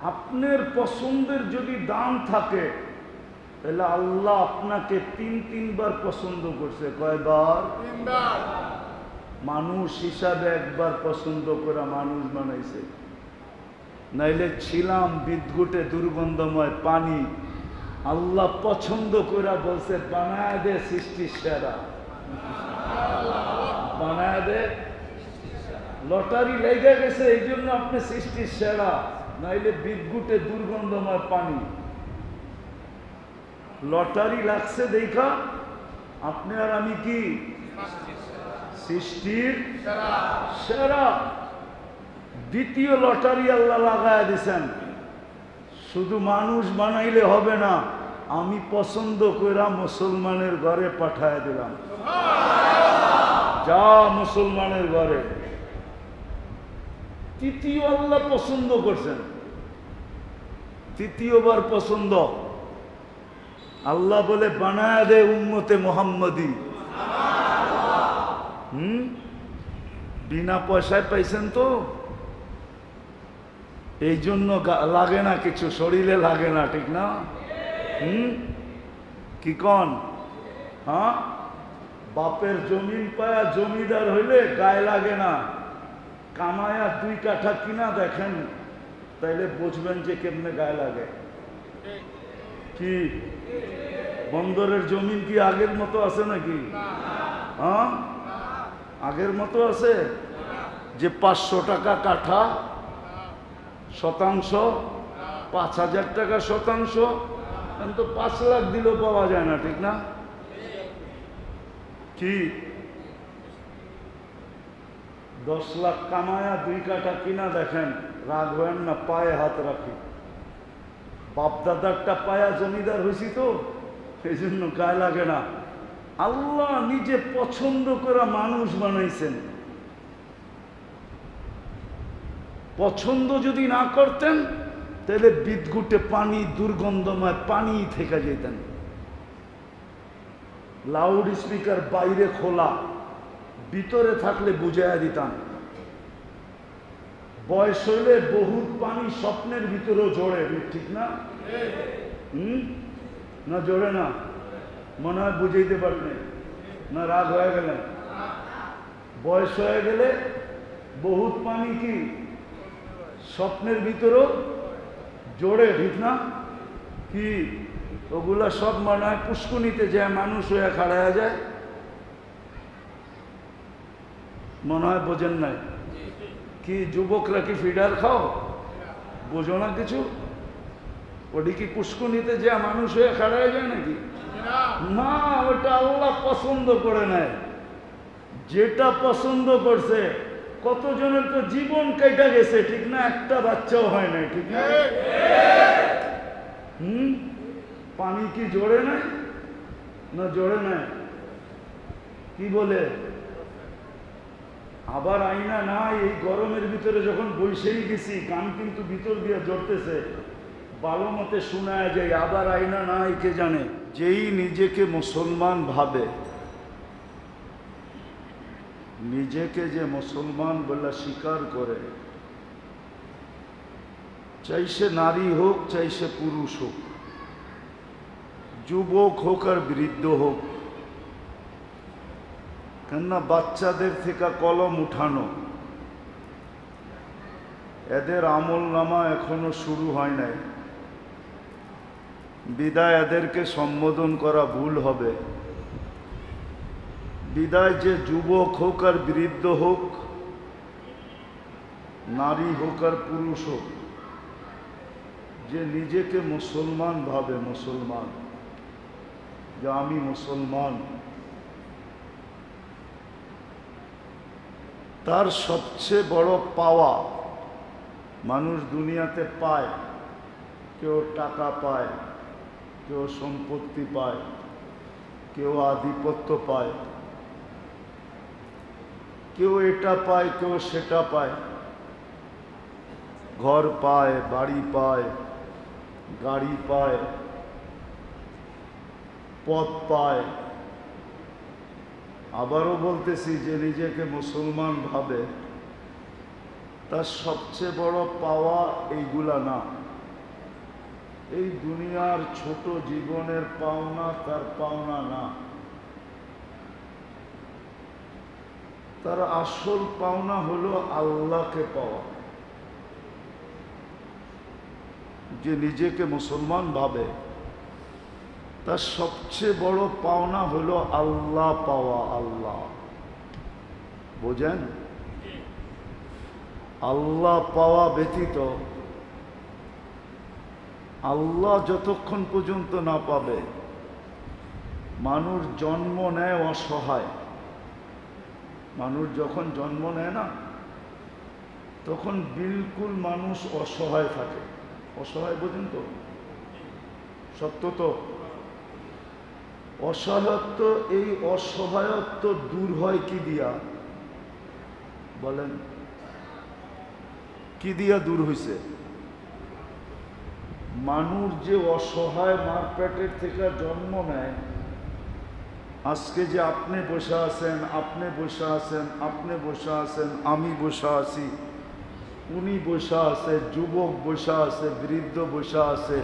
আপনার পছন্দের যদি দাম থাকে তাহলে আল্লাহ আপনাকে তিনবার পছন্দ করছে। কয়বার? তিনবার। মানুষ হিসাবে একবার পছন্দ করে মানুষ বানাইছে, নাইলে ছিলাম বিদ্যুটে দুর্গন্ধময় পানি। আল্লাহ পছন্দ করে বলছে বানায় দে সৃষ্টির সেরা, বানায় দে। লটারি লেগে গেছে এই জন্য আপনি সৃষ্টির সেরা, নাইলে বিদ্যুটে দুর্গন্ধময় পানি। লটারি লাগছে দেখা আপনি আর আমি কি সৃষ্টির সেরা। দ্বিতীয় লটারি আল্লাহ লাগায় দিছেন, শুধু মানুষ বানাইলে হবে না, আমি পছন্দ কইরা মুসলমানের ঘরে পাঠায় দিলাম। যা মুসলমানের ঘরে। তৃতীয় আল্লাহ পছন্দ করছেন, তৃতীয়বার পছন্দ। আল্লাহ বলে বানায় দে উম্মতে মুহাম্মদী। বিনা পয়সায় পাইছেন তো, এই জন্য লাগে না কিছু, শরীরে লাগে না, ঠিক না? কি কন? হ্যাঁ, বাপের জমিন পায়া জমিদার হইলে গায়ে লাগে না, কামায়া 2 কাঠা কিনা দেখেন, তাইলে বুঝবেন যে কেমনে গায়ে লাগে। কি বন্দরের জমিন কি আগের মতো আছে নাকি? হ্যাঁ, আগের মতো আছে যে 500 টাকা কাঠা শতাংশ, 5000 টাকা শতাংশ, তো 5 লাখ দিলেও পাওয়া যায় না, ঠিক না? কি 10 লাখ কামায়া 2 কাঠা কিনা দেখেন, রাগ হয় না, পায়ে হাত রাখি। বাপদাদারটা পায়া জমিদার হয়েছি তো, এই জন্য গায়ে লাগে না। আল্লাহ নিজে পছন্দ করা মানুষ বানাইছেন। পছন্দ যদি না করতেন তাহলে বিদ্যুটে পানি, দুর্গন্ধময় পানি থেকে যেতেন। লাউড স্পিকার বাইরে খোলা, ভিতরে থাকলে বুঝাইয়া দিতাম। বয়স হইলে বহুত পানি স্বপ্নের ভিতরেও জড়ে, ঠিক না? না জড়ে না? মনে হয় বুঝাইতে পারবেন না, রাগ হয়ে গেলেন। বয়স হয়ে গেলে বহুত পানি কি স্বপ্নের ভিতরেও জড়ে, ঠিক না? কি ওগুলা সব মনে হয় পুষ্কুনিতে যায় মানুষ হয়ে খাড়ায়া যায়। মনে হয় বোঝেন নাই? কি যুবকরা কি ফিডার খাও? বোঝো না কিছু? ওটি কি পুষ্কুনিতে যে মানুষ হয়ে খাড়ায় যায় নাকি? না, ওটা আল্লাহ পছন্দ করে নেয়। যেটা পছন্দ করছে, কতজনের তো জীবন কেটে গেছে, ঠিক না? একটা বাচ্চাও হয় নাই, ঠিক না? পানি কি জোরে নাই? না জোরে নাই? কি বলে? আবার আইনা নাই। এই গরমের ভিতরে যখন বৈশেই গেছি, গান কিন্তু ভিতর দিয়ে জড়তেছে, ভালো মতে শোনায় যায়। আবার আইনা নাই, কে জানে? যেই নিজেকে মুসলমান ভাবে, নিজেকে যে মুসলমান বলে স্বীকার করে, চাই সে নারী হোক, চাই সে পুরুষ হোক, যুবক হোক আর বৃদ্ধ হোক, কেননা বাচ্চাদের থেকে কলম উঠানো, এদের আমল নামা এখনো শুরু হয় নাই, বিদায় এদেরকে সম্বোধন করা ভুল হবে। বিদায় যে যুবক হোক আর বৃদ্ধ হোক, নারী হোক আর পুরুষ হোক, যে নিজেকে মুসলমান ভাবে, মুসলমান, যে আমি মুসলমান, তার সবচেয়ে বড় পাওয়া মানুষ দুনিয়াতে পায়। কেউ টাকা পায়, কেউ সম্পত্তি পায়, কেউ আধিপত্য পায়, কেউ এটা পায়, কেউ সেটা পায়, ঘর পায়, বাড়ি পায়, গাড়ি পায়, পদ পায়। আবারও বলতেছি, যে নিজেকে মুসলমান ভাবে, তার সবচেয়ে বড় পাওয়া এইগুলা না। এই দুনিয়ার ছোট জীবনের পাওনা তার পাওনা না, তার আসল পাওনা হলো আল্লাহকে পাওয়া। যে নিজেকে মুসলমান ভাবে তার সবচেয়ে বড় পাওনা হলো আল্লাহ পাওয়া। আল্লাহ বোঝেন? আল্লাহ পাওয়া ব্যতীত, আল্লাহ যতক্ষণ পর্যন্ত না পাবে, মানুষ জন্ম নেয় অসহায়। মানুষ যখন জন্ম নেয় না, তখন বিলকুল মানুষ অসহায় থাকে। অসহায় বোঝেন তো? সত্য তো? অসহায়ত্ব, এই অসহায়ত্ব দূর হয় কি দিয়া বলেন? কি দিয়া দূর হইছে? মানুষ যে অসহায় মার পেটের থেকে জন্ম নেয়, আজকে যে আপনি বসে আছেন, আপনি বসে আছেন, আপনি বসে আছেন, আমি বসে আছি, উনি বসে আছে, যুবক বসে আছে, বৃদ্ধ বসে আছে,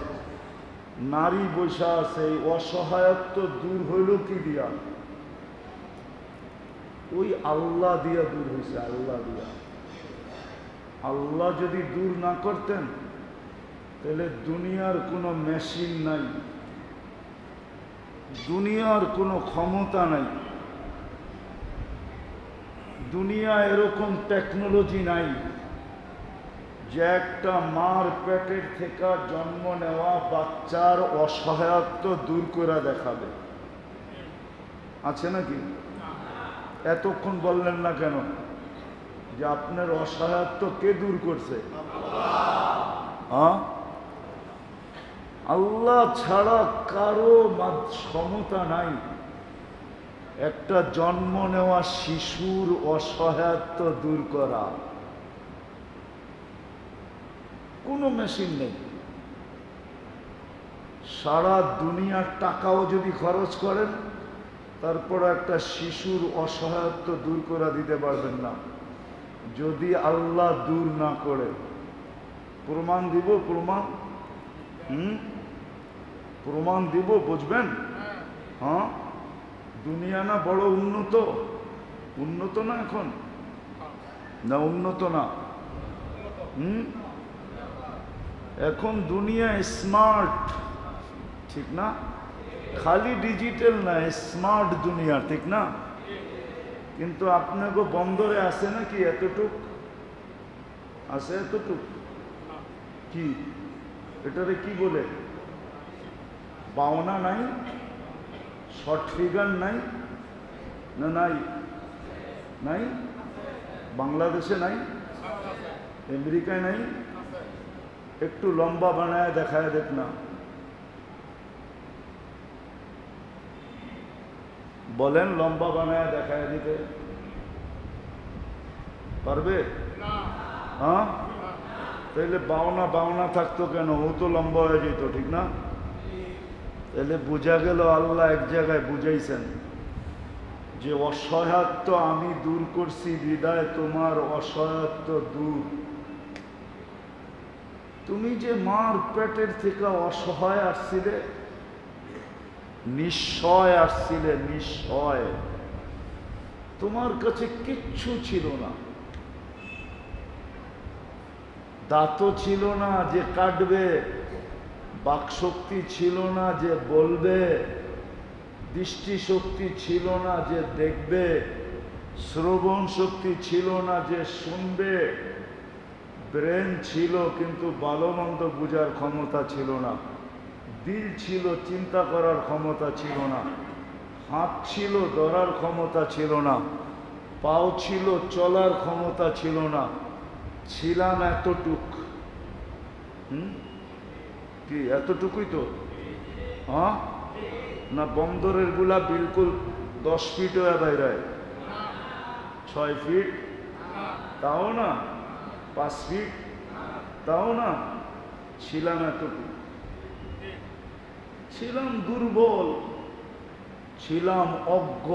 নারী বসে আছে, এই অসহায়ত্ব দূর হইল কি দিয়া? ওই আল্লাহ দিয়া দূর হয়েছে। আল্লাহ দিয়া। আল্লাহ যদি দূর না করতেন, তাহলে দুনিয়ার কোনো মেশিন নাই, দুনিয়ার কোনো ক্ষমতা নাই, দুনিয়া এরকম টেকনোলজি নাই যে একটা মার পেটের থেকে জন্ম নেওয়া বাচ্চার অসহায়ত্ব দূর করে দেখাবে। আছে নাকি? এতক্ষণ বললেন না কেন যে আপনার অসহায়ত্ব কে দূর করছে? আল্লাহ ছাড়া কারো ক্ষমতা নাই একটা জন্ম নেওয়া শিশুর অসহায়ত্ব দূর করা। কোনো মেশিন নেই। সারা দুনিয়ার টাকাও যদি খরচ করেন, তারপর একটা শিশুর অসহায়ত্ব দূর করে দিতে পারবেন না, যদি আল্লাহ দূর না করে। প্রমাণ দিব? প্রমাণ প্রমাণ দিব, বুঝবেন? হ্যাঁ, দুনিয়া না বড় উন্নত? উন্নত না এখন? না উন্নত না? এখন দুনিয়া স্মার্ট, ঠিক না? খালি ডিজিটাল না, স্মার্ট দুনিয়া, ঠিক না? কিন্তু আপনাকে বন্দরে আছে নাকি এতটুক? আছে এতটুক? কি এটারে কি বলে? পাওনা নাই? শর্ট ফিগার নাই? না নাই? নাই? বাংলাদেশে নাই? আমেরিকায় নাই? একটু লম্বা বানায় দেখায় দেখ না। বলেন, লম্বা বানায় দেখায় দিতে পারবে? হ্যাঁ, তাহলে বাওনা বাওনা থাকতো কেন? ও তো লম্বা হয়ে যেত, ঠিক না? তাহলে বোঝা গেল আল্লাহ এক জায়গায় বুঝাইছেন যে অসহায়ত্ব আমি দূর করছি, বিদায় তোমার অসহায়ত্ব দূর। তুমি যে মার পেটের থেকে অসহায় আসছিলে, নিঃস্বয় আসছিলে, নিঃস্বয়, তোমার কাছে কিচ্ছু ছিল না, দাঁতও ছিল না যে কাটবে, বাকশক্তি ছিল না যে বলবে, দৃষ্টিশক্তি ছিল না যে দেখবে, শ্রবণ শক্তি ছিল না যে শুনবে, ব্রেন ছিল কিন্তু ভালো মন্দ বোঝার ক্ষমতা ছিল না, দিল ছিল চিন্তা করার ক্ষমতা ছিল না, হাত ছিল ধরার ক্ষমতা ছিল না, পাও ছিল চলার ক্ষমতা ছিল না, ছিলাম এতটুক। কি এতটুকুই তো? হ্যাঁ না, বন্দরের গুলা বিলকুল 10 ফিট হয়ে বাইরে, 6 ফিট তাও না, 5 ফিট তাও না, ছিলাম এতটুকু। ছিলাম দুর্বল, ছিলাম অজ্ঞ।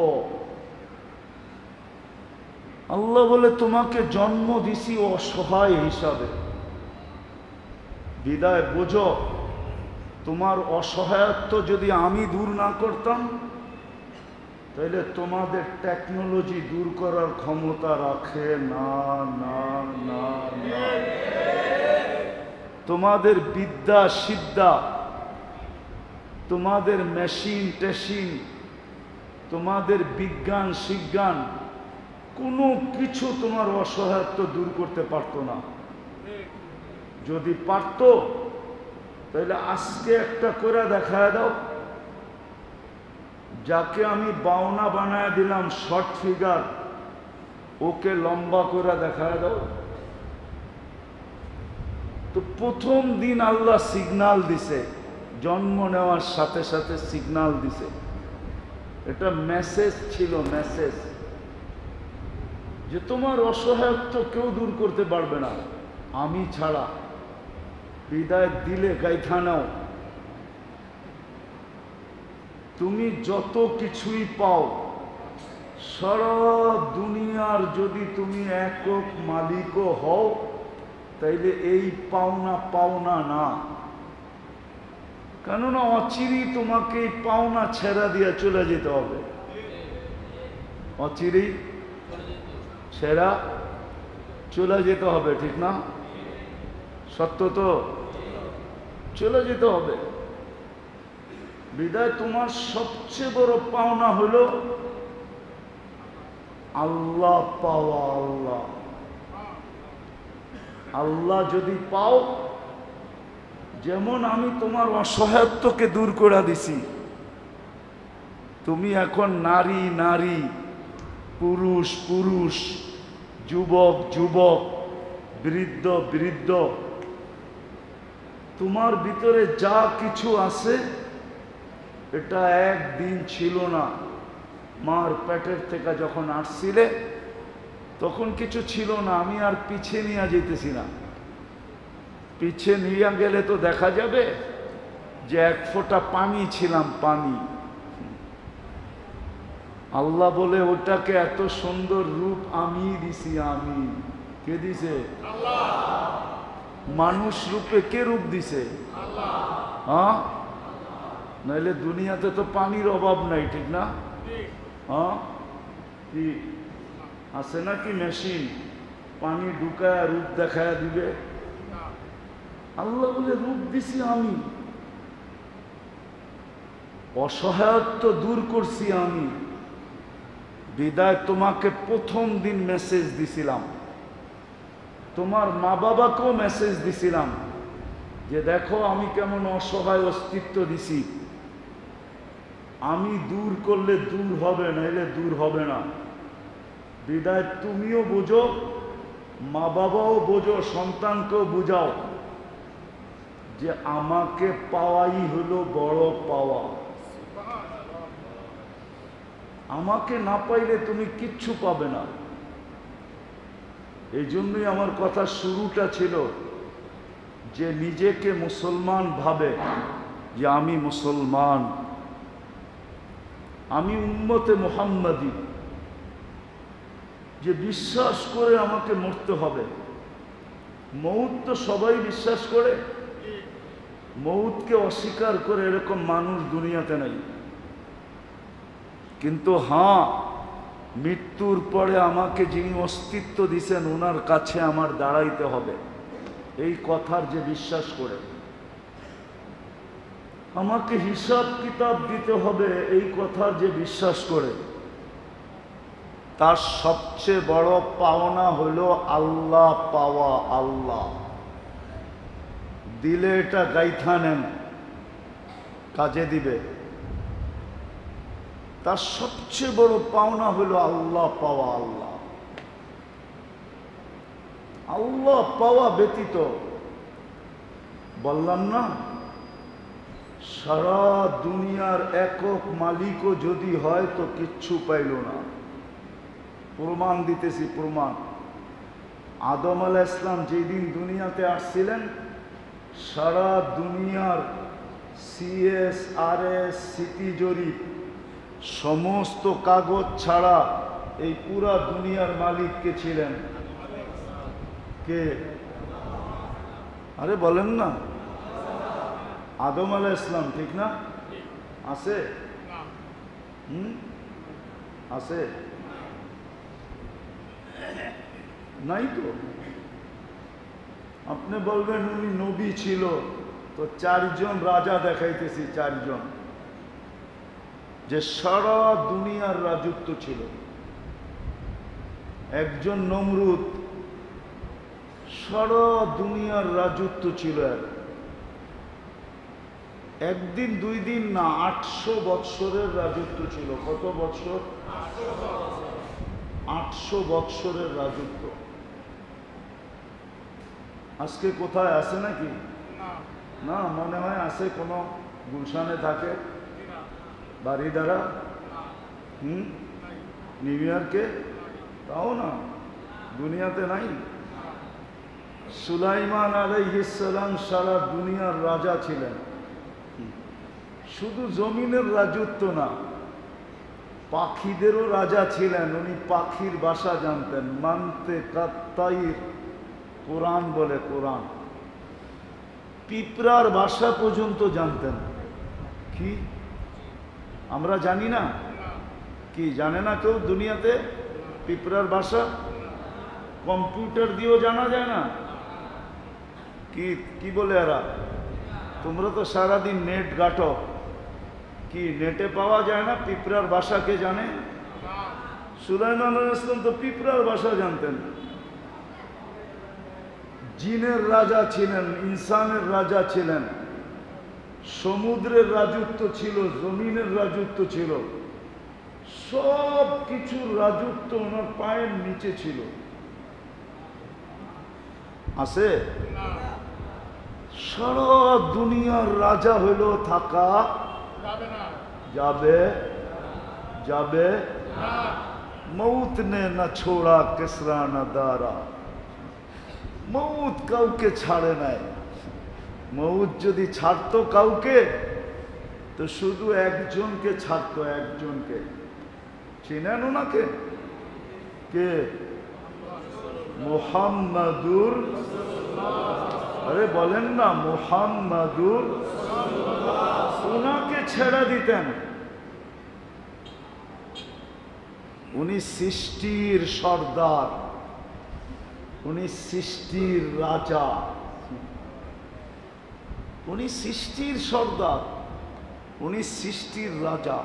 আল্লাহ বলে তোমাকে জন্ম দিছি অসহায় হিসাবে, বিদায় বোঝো তোমার অসহায়ত্ব যদি আমি দূর না করতাম, তাহলে তোমাদের টেকনোলজি দূর করার ক্ষমতা রাখে না। না না না, তোমাদের বিদ্যা সিদ্ধা, তোমাদের মেশিন টেশিন, তোমাদের বিজ্ঞান শিজ্ঞান কোনো কিছু তোমার অসহায়ত্ব দূর করতে পারতো না। যদি পারত, তাহলে আজকে একটা করে দেখায় দাও, যাকে আমি বাওনা বানায় দিলাম শর্ট ফিগার, ওকে লম্বা করে দেখায় দাও। তো প্রথম দিন আল্লাহ সিগন্যাল দিছে, জন্ম নেওয়ার সাথে সাথে সিগন্যাল দিছে। এটা মেসেজ ছিল, মেসেজ যে তোমার অসহায়ত্ব কেউ দূর করতে পারবে না আমি ছাড়া। বিদায় দিলে গাইথা নাও। তুমি যত কিছুই পাও, সারা দুনিয়ার যদি তুমি একক মালিকও হও, তাইলে এই পাওনা পাওনা না। কেননা অচিরেই তোমাকে এই পাওনা ছেড়া দিয়ে চলে যেতে হবে। অচিরেই ছেড়া চলে যেতে হবে, ঠিক না? সত্য তো, চলে যেতে হবে। বিদায় তোমার সবচেয়ে বড় পাওনা হলো আল্লাহ পাওয়া। আল্লাহ আল্লাহ যদি পাও, যেমন আমি তোমার অসহায়ত্বকে দূর করে দিছি, তুমি এখন নারী নারী, পুরুষ পুরুষ, যুবক যুবক, বৃদ্ধ বৃদ্ধ, তোমার ভিতরে যা কিছু আছে এটা একদিন ছিল না। মার পেটের থেকে যখন আসছিলে তখন কিছু ছিল না। আমি আর পিছে নিয়ে যেতেছি না। পিছে নিয়ে গেলে তো দেখা যাবে যে এক ফোঁটা পানি ছিলাম, পানি। আল্লাহ বলে ওটাকে এত সুন্দর রূপ আমি দিছি। আমি কে দিছে? মানুষ রূপে কে রূপ দিছে? হ্যাঁ, নাইলে দুনিয়াতে তো পানির অভাব নাই, ঠিক না? হ্যাঁ, কি আছে নাকি মেশিন পানি ঢুকায় রূপ দেখায় দিবে? আল্লাহ বলে রূপ দিছি আমি, অসহায়ত্ব দূর করছি আমি। বিদায় তোমাকে প্রথম দিন মেসেজ দিছিলাম, তোমার মা বাবাকেও মেসেজ দিছিলাম যে দেখো আমি কেমন অসহায় অস্তিত্ব দিছি। আমি দূর করলে দূর হবে, নাইলে দূর হবে না। বিদায় তুমিও বোঝো, মা বাবাও বোঝো, সন্তানকেও বুঝাও যে আমাকে পাওয়াই হলো বড় পাওয়া। আমাকে না পাইলে তুমি কিচ্ছু পাবে না। এই জন্যই আমার কথা শুরুটা ছিল যে নিজেকে মুসলমান ভাবে যে আমি মুসলমান, আমি উম্মতে মুহাম্মাদি, যে বিশ্বাস করে আমাকে মরতে হবে। মউত তো সবাই বিশ্বাস করে, মউতকে অস্বীকার করে এরকম মানুষ দুনিয়াতে নাই। কিন্তু হ্যাঁ, মৃত্যুর পরে আমাকে যিনি অস্তিত্ব দিছেন ওনার কাছে আমার দাঁড়াইতে হবে, এই কথার যে বিশ্বাস করে। আমাকে হিসাব কিতাব দিতে হবে, এই কথার যে বিশ্বাস করে। তার সবচেয়ে বড় পাওনা হলো আল্লাহ পাওয়া। আল্লাহ দিলে এটা গাইথা নেন, কাজে দিবে। তার সবচেয়ে বড় পাওনা হলো আল্লাহ পাওয়া। আল্লাহ আল্লাহ পাওয়া ব্যতীত, বললাম না, সারা দুনিয়ার একক মালিকও যদি হয় তো কিচ্ছু পাইল না। প্রমাণ দিতেছি, প্রমাণ। আদম আলাইহিস সালাম যেদিন দুনিয়াতে আসছিলেন, সারা দুনিয়ার CSRS স্মৃতি জরিপ সমস্ত কাগজ ছাড়া এই পুরা দুনিয়ার মালিক কে ছিলেন? কে? আরে বলেন না। আদম আলাইহিস সালাম, ঠিক না? আছে? আছে? নাই তো। আপনি বলবেন উনি নবী ছিল, তো 4 জন রাজা দেখাইতেছি, 4 জন যে সারা দুনিয়ার রাজত্ব ছিল। একজন নমরুদ, সারা দুনিয়ার রাজত্ব ছিল। একদিন 2 দিন না, 800 বৎসরের রাজত্ব ছিল। কত বৎসর? 800 বৎসরের রাজত্ব। আজকে কোথায় আছে নাকি? না, মনে হয় আছে, কোনো গুলশানে থাকে, বাড়ি দ্বারা, নিউ ইয়র্কে, তাও না, দুনিয়াতে নাই। সুলাইমান আলাইহিস সালাম সারা দুনিয়ার রাজা ছিলেন। শুধু জমিনের রাজত্ব না, পাখিদেরও রাজা ছিলেন। উনি পাখির ভাষা জানতেন, মানতে কাত্তাইর, কোরআন বলে, কোরআন। পিঁপড়ার ভাষা পর্যন্ত জানতেন। কি আমরা জানি না? কি জানে না কেউ দুনিয়াতে পিঁপড়ার ভাষা? কম্পিউটার দিয়েও জানা যায় না? কি কি বলে এরা? তোমরা তো সারাদিন নেট ঘাটো, কি নেটে পাওয়া যায় না? পিঁপড়ার ভাষা কে জানে? সুলাইমান আলাইহিস সালাম তো পিঁপড়ার ভাষা জানতেন। জিনের রাজা ছিলেন, ইনসানের রাজা ছিলেন, সমুদ্রের রাজত্ব ছিল, জমিনের রাজত্ব ছিল, সব কিছুর রাজত্ব ওনার পায়ের নিচে ছিল। আছে? সারা দুনিয়ার রাজা হইল থাকা যাবে, যাবে। মৌত নে না ছোড়া কিসরা না দারা। মৌত কাউকে ছাড়ে নাই। মৌত যদি ছাড়তো কাউকে, তো শুধু একজনকে ছাড়তো, একজনকে। চিনেন ওনাকে? কে? মুহাম্মাদুর, আরে বলেন না, মুহাম্মাদুর। ওনাকে ছেড়ে দিতেন। উনি সৃষ্টির সর্দার, উনি সৃষ্টির রাজা, উনি সৃষ্টির সর্দার, উনি সৃষ্টির রাজা।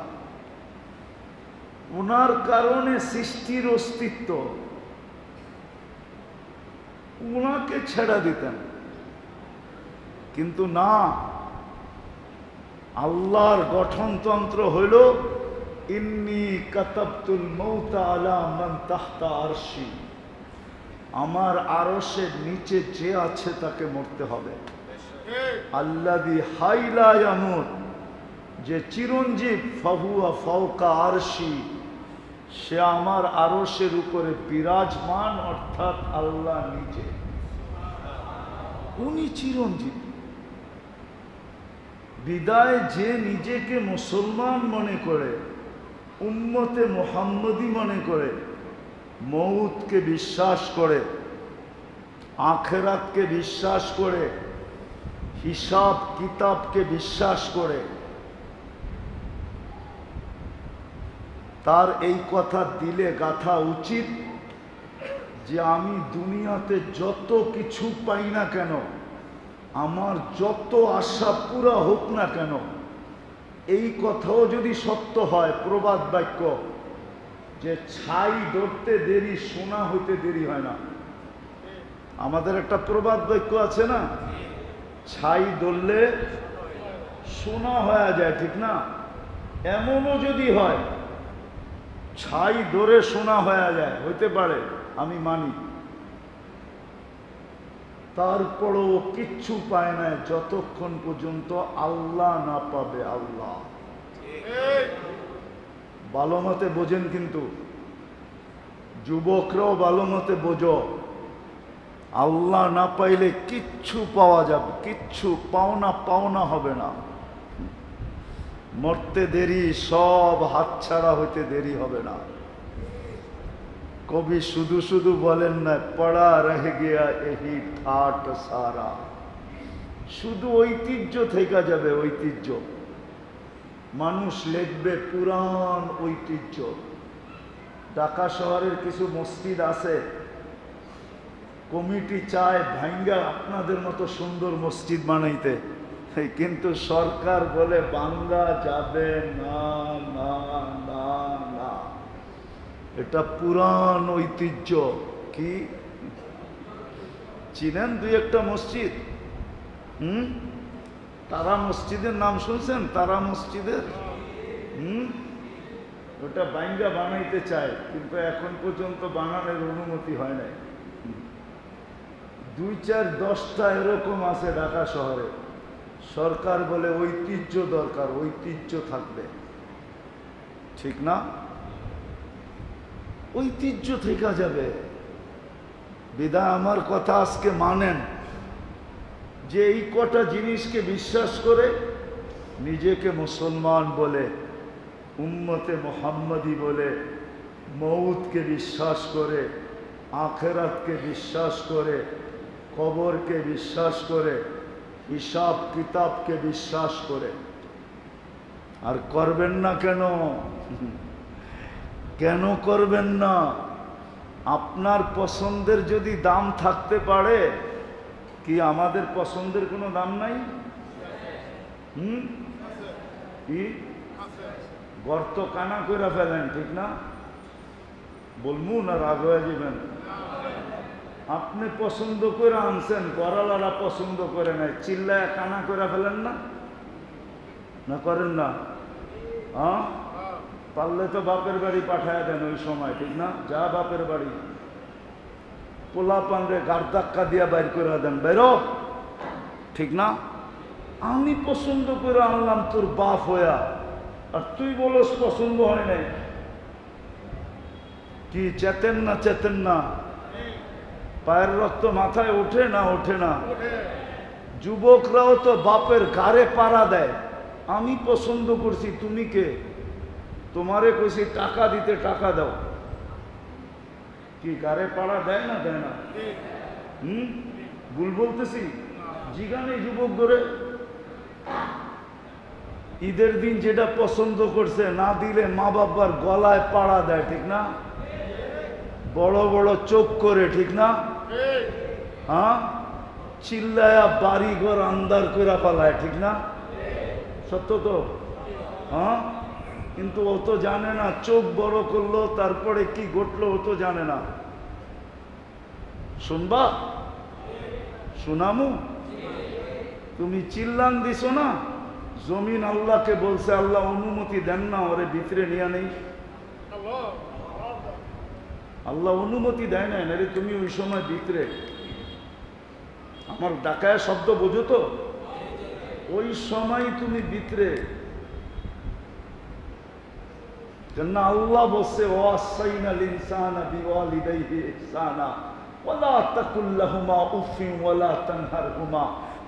উনার কারণে সৃষ্টির অস্তিত্ব। উনাকে ছেড়ে দিতেন। কিন্তু না, আল্লাহর গঠনতন্ত্র হইল ইন্নী কাতাবতুল মাউতা আলা মান তাহতা আরশি। আমার আরশের নিচে যে আছে তাকে মরতে হবে। আল্লাযী হাইলা ইয়ামুত, যে চিরঞ্জীব, ফাহুয়া ফাওকা আরশি, সে আমার আরশের উপরে বিরাজমান, অর্থাৎ আল্লাহ নিজে। উনি চিরঞ্জীব। বিদায় যে নিজেকে মুসলমান মনে করে, উম্মতে মুহাম্মদী মনে করে, মৌতকে বিশ্বাস করে, আখিরাতকে বিশ্বাস করে, হিসাব কিতাবকে বিশ্বাস করে, তার এই কথা দিলে গাথা উচিত যে আমি দুনিয়াতে যত কিছু পাই না কেন, আমার যত আশা পুরা হোক না কেন, এই কথাও যদি সত্য হয়, প্রবাদ বাক্য যে ছাই ধরতে দেরি, সোনা হইতে দেরি হয় না। আমাদের একটা প্রবাদ বাক্য আছে না, ছাই ধরলে সোনা হয়ে যায়, ঠিক না? এমনও যদি হয় ছাই ধরে সোনা হয়ে যায়, হইতে পারে, আমি মানি। তারপরও কিচ্ছু পায় না যতক্ষণ পর্যন্ত আল্লাহ না পাবে। আল্লাহ ভালো মতে বোঝেন, কিন্তু যুবকরাও ভালো মতে বোঝো, আল্লাহ না পাইলে কিচ্ছু পাওয়া যাবে, কিচ্ছু পাওনা পাওনা হবে না। মরতে দেরি, সব হাতছাড়া হইতে দেরি হবে না। কবি শুধু শুধু বলেন না, পড়া রহ গিয়া এহি ঠাট সারা। শুধু ঐতিহ্য থেকে যাবে, ঐতিহ্য। মানুষ লিখবে পুরান ঐতিহ্য। ঢাকা শহরের কিছু মসজিদ আছে, কমিটি চায় ভাঙ্গা আপনাদের মতো সুন্দর মসজিদ বানাইতে, কিন্তু সরকার বলে বাংলা যাবে না, না, না, না। এটা পুরান ঐতিহ্য। কি চিনেন দুই একটা মসজিদ? তারা মসজিদের নাম শুনছেন? তারা মসজিদের ওটা বাইঙ্গা বানাইতে চায়, কিন্তু এখন পর্যন্ত বানানোর অনুমতি হয় নাই। 2, 4, 10টা এরকম আছে ঢাকা শহরে। সরকার বলে ঐতিহ্য দরকার, ঐতিহ্য থাকবে, ঠিক না? ঐতিহ্য থেকে যাবে। বিধায় আমার কথা আজকে মানেন, যে এই কটা জিনিসকে বিশ্বাস করে নিজেকে মুসলমান বলে, উম্মতে মুহাম্মদী বলে, মউতকে বিশ্বাস করে, আখেরাতকে বিশ্বাস করে, কবরকে বিশ্বাস করে, হিসাব কিতাবকে বিশ্বাস করে। আর করবেন না কেন? কেন করবেন না? আপনার পছন্দের যদি দাম থাকতে পারে, কি আমাদের পছন্দের কোনো দাম নাই? কি গর্ত কানা করে ফেলেন, ঠিক না? বলবো না, রাগ হয়ে যাবেন। আপনি পছন্দ করে আনছেন, গড়ালারা পছন্দ করে নাই, চিল্লায় কানা করে ফেলেন না? না করেন না? হ্যাঁ, পারলে তো বাপের বাড়ি পাঠায় দেন ওই সময়, ঠিক না? যা বাপের বাড়ি, পোলা পানরে গাড় ধাক্কা দিয়া বাইর করে দেন, বেরো, ঠিক না? আমি পছন্দ করে আনলাম তোর বাপ হইয়া, আর তুই বলস পছন্দ হয় নাই। কি চেতেন না? চেতেন না? পায়ের রক্ত মাথায় ওঠে না? ওঠে না? যুবকরাও তো বাপের গাড়ে পাড়া দেয়, আমি পছন্দ করছি, তুমি কে? তোমারে কইছি টাকা দিতে, টাকা দাও। কি গাড়ে পাড়া দেয় না? দেয় না? ভুল বলতেছি? জিগানে যুবক ধরে ঈদের দিন যেটা পছন্দ করছে না দিলে মা বাবার গলায় পাড়া দেয়, ঠিক না? বড় বড় চোখ করে, ঠিক না? হ্যাঁ, চিল্লায়া বাড়ি ঘর আন্দার করে পালায়, ঠিক না? সত্য তো? হ্যাঁ, কিন্তু ও তো জানে না চোখ বড় করলো তারপরে কি ঘটলো, ও তো জানে না। শুনবা? শুনামু? তুমি চিল্লান দিছো না, জমিন আল্লাহকে বলছে, আল্লাহ অনুমতি দেন না ওরে ভিতরে নিয়ে নেই। আল্লাহ অনুমতি দেয় না, নারে তুমি ওই সময় ভিতরে। আমার ডাকায় শব্দ বোঝো তো? ওই সময় তুমি ভিতরে। কেন আল্লাহ বলছে, ওয়াসাইনাল ইনসানা বিওয়ালিদাইহি ইহসানা ওয়ালা তাকুল লাহুমা উফিন ওয়ালা তানহারহুমা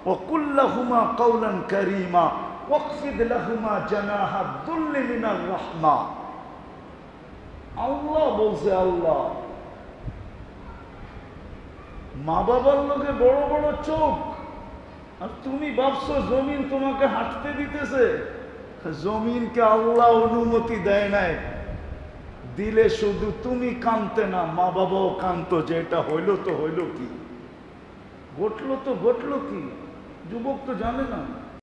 ওয়া কুল লাহুমা কাওলান কারীমা ওয়াকফিদ লাহুমা জানাহা যুল্লি মিনার রাহমা। আল্লাহ বলছে, আল্লাহ। মা বাবার লোকে বড় বড় চোখ, আর তুমি ভাবছো জমিন তোমাকে হাঁটতে দিতেছে। জমিনকে আল্লাহ অনুমতি দেয় নাই, দিলে শুধু তুমি কানতে না, মা বাবাও কানতো যে এটা হইল তো হইল কি, ঘটলো তো ঘটলো কি। যুবক তো জানে না।